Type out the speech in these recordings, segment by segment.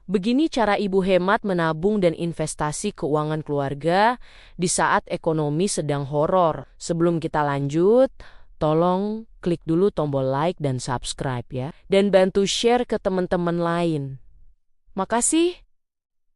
Begini cara ibu hemat menabung dan investasi keuangan keluarga di saat ekonomi sedang horor. Sebelum kita lanjut, tolong klik dulu tombol like dan subscribe ya. Dan bantu share ke teman-teman lain. Makasih.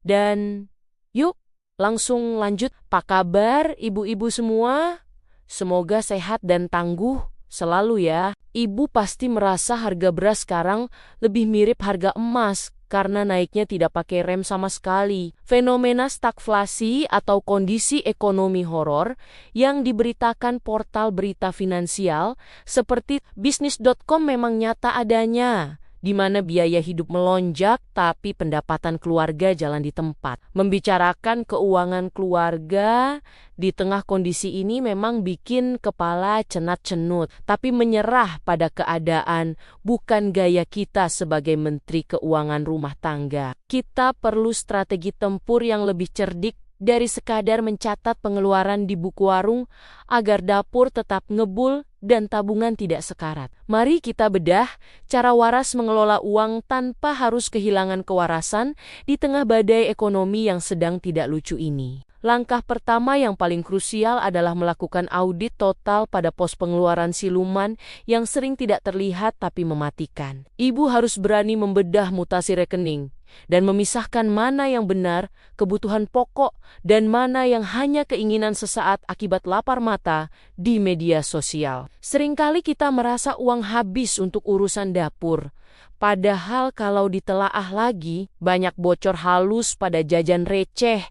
Dan yuk langsung lanjut. Apa kabar ibu-ibu semua? Semoga sehat dan tangguh selalu ya. Ibu pasti merasa harga beras sekarang lebih mirip harga emas karena naiknya tidak pakai rem sama sekali. Fenomena stagflasi atau kondisi ekonomi horor yang diberitakan portal berita finansial seperti bisnis.com memang nyata adanya, di mana biaya hidup melonjak tapi pendapatan keluarga jalan di tempat. Membicarakan keuangan keluarga di tengah kondisi ini memang bikin kepala cenat-cenut, tapi menyerah pada keadaan bukan gaya kita sebagai menteri keuangan rumah tangga. Kita perlu strategi tempur yang lebih cerdik dari sekadar mencatat pengeluaran di buku warung agar dapur tetap ngebul dan tabungan tidak sekarat. Mari kita bedah cara waras mengelola uang tanpa harus kehilangan kewarasan di tengah badai ekonomi yang sedang tidak lucu ini. Langkah pertama yang paling krusial adalah melakukan audit total pada pos pengeluaran siluman yang sering tidak terlihat tapi mematikan. Ibu harus berani membedah mutasi rekening dan memisahkan mana yang benar kebutuhan pokok dan mana yang hanya keinginan sesaat akibat lapar mata di media sosial. Seringkali kita merasa uang habis untuk urusan dapur. Padahal kalau ditelaah lagi, banyak bocor halus pada jajan receh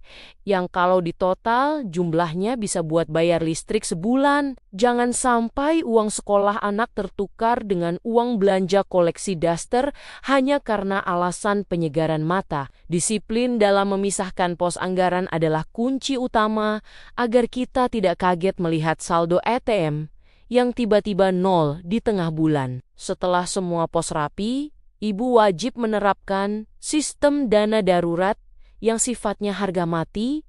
yang kalau ditotal jumlahnya bisa buat bayar listrik sebulan. Jangan sampai uang sekolah anak tertukar dengan uang belanja koleksi daster hanya karena alasan penyegaran mata. Disiplin dalam memisahkan pos anggaran adalah kunci utama agar kita tidak kaget melihat saldo ATM yang tiba-tiba nol di tengah bulan. Setelah semua pos rapi, ibu wajib menerapkan sistem dana darurat yang sifatnya harga mati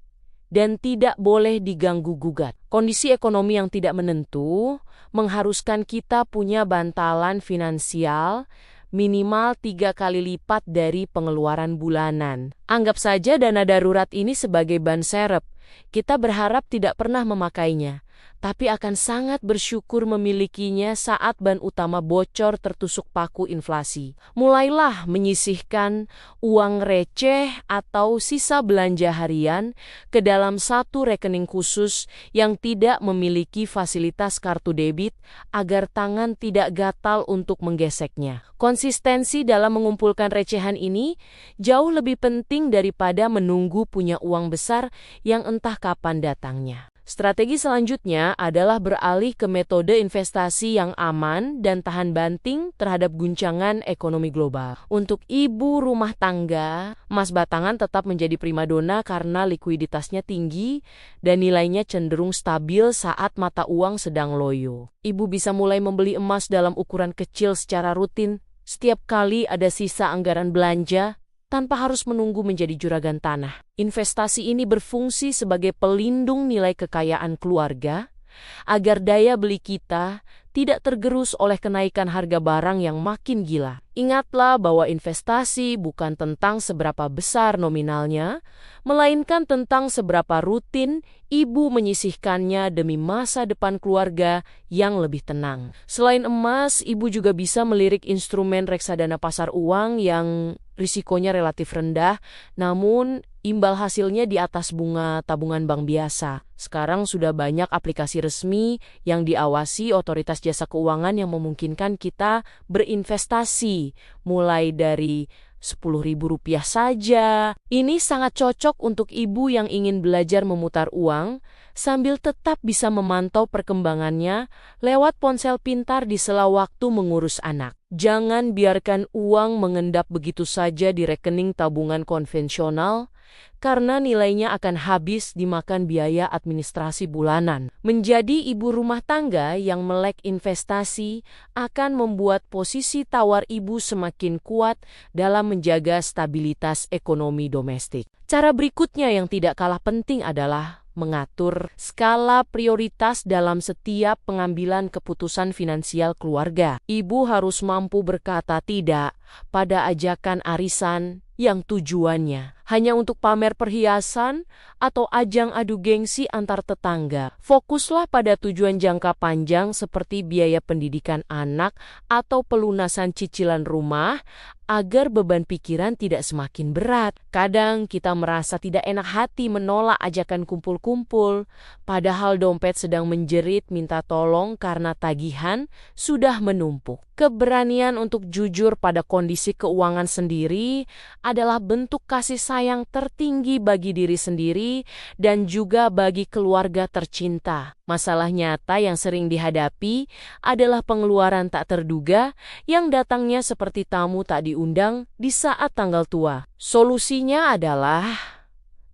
dan tidak boleh diganggu-gugat. Kondisi ekonomi yang tidak menentu mengharuskan kita punya bantalan finansial minimal 3 kali lipat dari pengeluaran bulanan. Anggap saja dana darurat ini sebagai ban serep. Kita berharap tidak pernah memakainya, tapi akan sangat bersyukur memilikinya saat ban utama bocor tertusuk paku inflasi. Mulailah menyisihkan uang receh atau sisa belanja harian ke dalam satu rekening khusus yang tidak memiliki fasilitas kartu debit agar tangan tidak gatal untuk menggeseknya. Konsistensi dalam mengumpulkan recehan ini jauh lebih penting daripada menunggu punya uang besar yang entah kapan datangnya. Strategi selanjutnya adalah beralih ke metode investasi yang aman dan tahan banting terhadap guncangan ekonomi global. Untuk ibu rumah tangga, emas batangan tetap menjadi primadona karena likuiditasnya tinggi dan nilainya cenderung stabil saat mata uang sedang loyo. Ibu bisa mulai membeli emas dalam ukuran kecil secara rutin setiap kali ada sisa anggaran belanja, tanpa harus menunggu menjadi juragan tanah. Investasi ini berfungsi sebagai pelindung nilai kekayaan keluarga, agar daya beli kita tidak tergerus oleh kenaikan harga barang yang makin gila. Ingatlah bahwa investasi bukan tentang seberapa besar nominalnya, melainkan tentang seberapa rutin ibu menyisihkannya demi masa depan keluarga yang lebih tenang. Selain emas, ibu juga bisa melirik instrumen reksadana pasar uang yang risikonya relatif rendah, namun imbal hasilnya di atas bunga tabungan bank biasa. Sekarang sudah banyak aplikasi resmi yang diawasi otoritas jasa keuangan yang memungkinkan kita berinvestasi, mulai dari Rp10.000 saja. Ini sangat cocok untuk ibu yang ingin belajar memutar uang sambil tetap bisa memantau perkembangannya lewat ponsel pintar di sela waktu mengurus anak. Jangan biarkan uang mengendap begitu saja di rekening tabungan konvensional, karena nilainya akan habis dimakan biaya administrasi bulanan. Menjadi ibu rumah tangga yang melek investasi akan membuat posisi tawar ibu semakin kuat dalam menjaga stabilitas ekonomi domestik. Cara berikutnya yang tidak kalah penting adalah mengatur skala prioritas dalam setiap pengambilan keputusan finansial keluarga. Ibu harus mampu berkata tidak pada ajakan arisan yang tujuannya hanya untuk pamer perhiasan atau ajang adu gengsi antar tetangga. Fokuslah pada tujuan jangka panjang seperti biaya pendidikan anak atau pelunasan cicilan rumah agar beban pikiran tidak semakin berat. Kadang kita merasa tidak enak hati menolak ajakan kumpul-kumpul, padahal dompet sedang menjerit minta tolong karena tagihan sudah menumpuk. Keberanian untuk jujur pada kondisi keuangan sendiri adalah bentuk kasih sayang tertinggi bagi diri sendiri dan juga bagi keluarga tercinta. Masalah nyata yang sering dihadapi adalah pengeluaran tak terduga yang datangnya seperti tamu tak diundang di saat tanggal tua. Solusinya adalah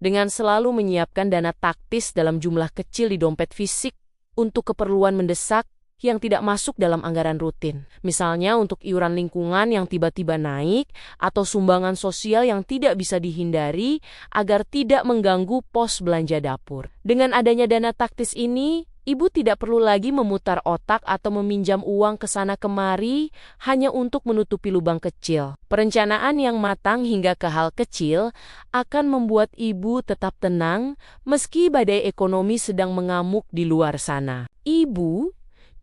dengan selalu menyiapkan dana taktis dalam jumlah kecil di dompet fisik untuk keperluan mendesak yang tidak masuk dalam anggaran rutin. Misalnya untuk iuran lingkungan yang tiba-tiba naik atau sumbangan sosial yang tidak bisa dihindari agar tidak mengganggu pos belanja dapur. Dengan adanya dana taktis ini, ibu tidak perlu lagi memutar otak atau meminjam uang ke sana kemari hanya untuk menutupi lubang kecil. Perencanaan yang matang hingga ke hal kecil akan membuat ibu tetap tenang meski badai ekonomi sedang mengamuk di luar sana. Ibu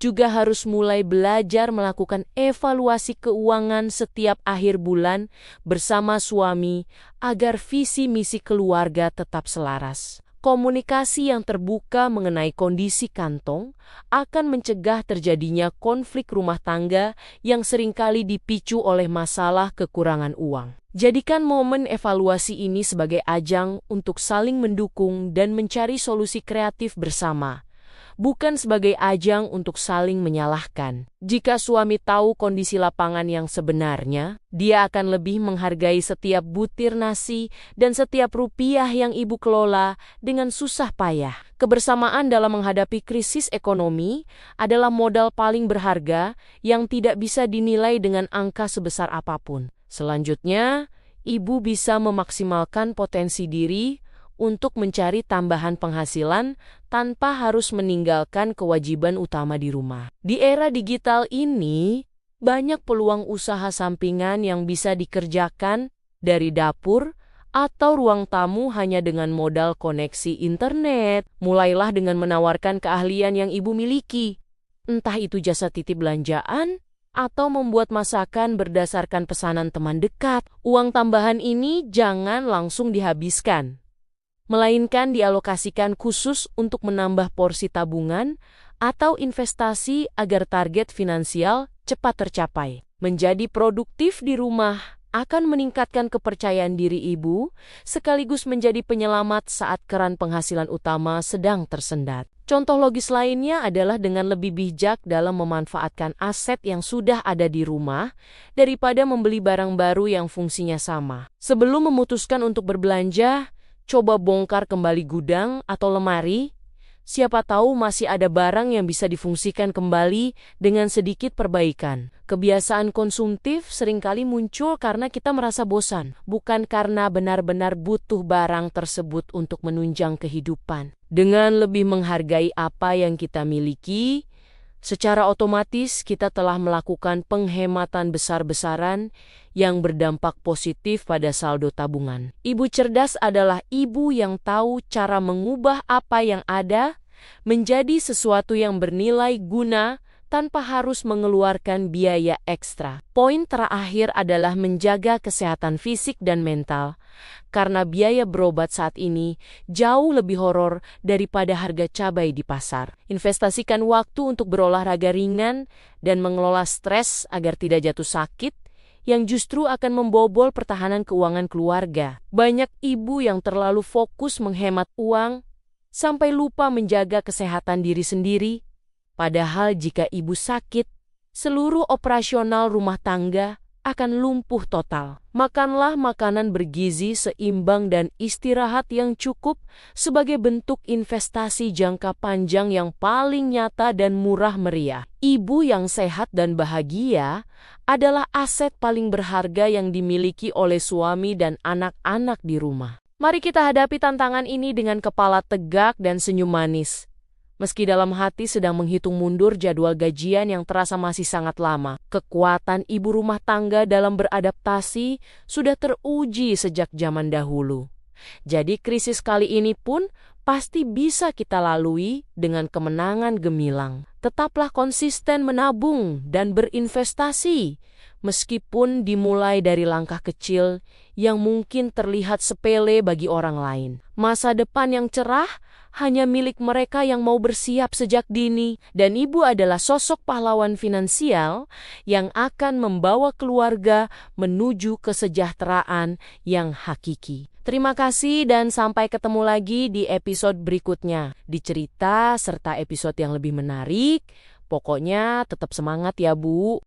juga harus mulai belajar melakukan evaluasi keuangan setiap akhir bulan bersama suami agar visi misi keluarga tetap selaras. Komunikasi yang terbuka mengenai kondisi kantong akan mencegah terjadinya konflik rumah tangga yang seringkali dipicu oleh masalah kekurangan uang. Jadikan momen evaluasi ini sebagai ajang untuk saling mendukung dan mencari solusi kreatif bersama, bukan sebagai ajang untuk saling menyalahkan. Jika suami tahu kondisi lapangan yang sebenarnya, dia akan lebih menghargai setiap butir nasi dan setiap rupiah yang ibu kelola dengan susah payah. Kebersamaan dalam menghadapi krisis ekonomi adalah modal paling berharga yang tidak bisa dinilai dengan angka sebesar apapun. Selanjutnya, ibu bisa memaksimalkan potensi diri untuk mencari tambahan penghasilan tanpa harus meninggalkan kewajiban utama di rumah. Di era digital ini, banyak peluang usaha sampingan yang bisa dikerjakan dari dapur atau ruang tamu hanya dengan modal koneksi internet. Mulailah dengan menawarkan keahlian yang ibu miliki, entah itu jasa titip belanjaan atau membuat masakan berdasarkan pesanan teman dekat. Uang tambahan ini jangan langsung dihabiskan, melainkan dialokasikan khusus untuk menambah porsi tabungan atau investasi agar target finansial cepat tercapai. Menjadi produktif di rumah akan meningkatkan kepercayaan diri ibu, sekaligus menjadi penyelamat saat keran penghasilan utama sedang tersendat. Contoh logis lainnya adalah dengan lebih bijak dalam memanfaatkan aset yang sudah ada di rumah daripada membeli barang baru yang fungsinya sama. Sebelum memutuskan untuk berbelanja, coba bongkar kembali gudang atau lemari. Siapa tahu masih ada barang yang bisa difungsikan kembali dengan sedikit perbaikan. Kebiasaan konsumtif seringkali muncul karena kita merasa bosan, bukan karena benar-benar butuh barang tersebut untuk menunjang kehidupan. Dengan lebih menghargai apa yang kita miliki, secara otomatis kita telah melakukan penghematan besar-besaran yang berdampak positif pada saldo tabungan. Ibu cerdas adalah ibu yang tahu cara mengubah apa yang ada menjadi sesuatu yang bernilai guna tanpa harus mengeluarkan biaya ekstra. Poin terakhir adalah menjaga kesehatan fisik dan mental, karena biaya berobat saat ini jauh lebih horor daripada harga cabai di pasar. Investasikan waktu untuk berolahraga ringan dan mengelola stres agar tidak jatuh sakit, yang justru akan membobol pertahanan keuangan keluarga. Banyak ibu yang terlalu fokus menghemat uang sampai lupa menjaga kesehatan diri sendiri. Padahal jika ibu sakit, seluruh operasional rumah tangga akan lumpuh total. Makanlah makanan bergizi seimbang dan istirahat yang cukup sebagai bentuk investasi jangka panjang yang paling nyata dan murah meriah. Ibu yang sehat dan bahagia adalah aset paling berharga yang dimiliki oleh suami dan anak-anak di rumah. Mari kita hadapi tantangan ini dengan kepala tegak dan senyum manis. Meski dalam hati sedang menghitung mundur jadwal gajian yang terasa masih sangat lama, kekuatan ibu rumah tangga dalam beradaptasi sudah teruji sejak zaman dahulu. Jadi krisis kali ini pun pasti bisa kita lalui dengan kemenangan gemilang. Tetaplah konsisten menabung dan berinvestasi, meskipun dimulai dari langkah kecil yang mungkin terlihat sepele bagi orang lain. Masa depan yang cerah hanya milik mereka yang mau bersiap sejak dini, dan ibu adalah sosok pahlawan finansial yang akan membawa keluarga menuju kesejahteraan yang hakiki. Terima kasih dan sampai ketemu lagi di episode berikutnya. Di cerita serta episode yang lebih menarik. Pokoknya tetap semangat ya Bu.